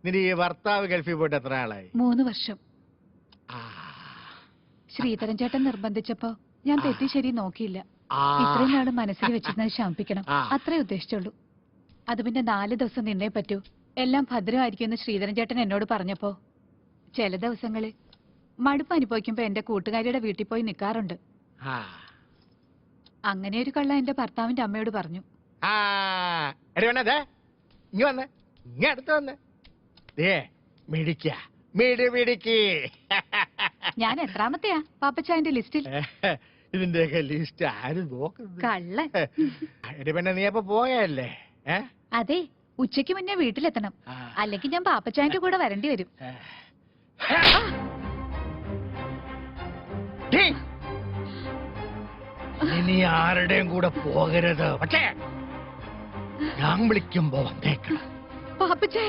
നിന്റെ ഈ ഭർത്താവ് ഗൾഫിൽ പോയിട്ട് എത്ര ആളായി? 3 വർഷം. ശ്രീധരൻ ചേട്ടൻ നിർബന്ധിച്ചപ്പോ ഞാൻ തെറ്റി ശരി നോക്കിയില്ല. ഇത്രയും നാള് മനസ്സിൽ വെച്ചിരുന്നത് ശമിപ്പിക്കണം, അത്രേ ഉദ്ദേശിച്ചുള്ളൂ. അത് പിന്നെ 4 ദിവസം നിന്നേ പറ്റൂ, എല്ലാം ഭദ്രമായിരിക്കുമെന്ന് ശ്രീധരൻ ചേട്ടൻ എന്നോട് പറഞ്ഞപ്പോ ചില ദിവസങ്ങളിൽ മടുപ്പ് അനുഭവിക്കുമ്പോ എന്റെ കൂട്ടുകാരിയുടെ വീട്ടിൽ പോയി നിൽക്കാറുണ്ട്. അങ്ങനെ ഒരു കള്ള എന്റെ ഭർത്താവിന്റെ അമ്മയോട് പറഞ്ഞു. ഞാൻ എത്രാമത്തെയാ പാപ്പച്ചായന്റെ ലിസ്റ്റിൽ? ഇതിന്റെയൊക്കെ ലിസ്റ്റ് ആരും നോക്കുന്നത്? കള്ളൻ. നീ അപ്പൊ പോയല്ലേ? അതെ, ഉച്ചയ്ക്ക് മുന്നേ വീട്ടിലെത്തണം, അല്ലെങ്കിൽ ഞാൻ പാപ്പച്ചായന്റെ കൂടെ വരേണ്ടി വരും. ഇനി ആരുടെയും കൂടെ പോകരുത്, പക്ഷേ ഞാൻ വിളിക്കുമ്പോ വന്നേക്കണം. പാപ്പച്ചായ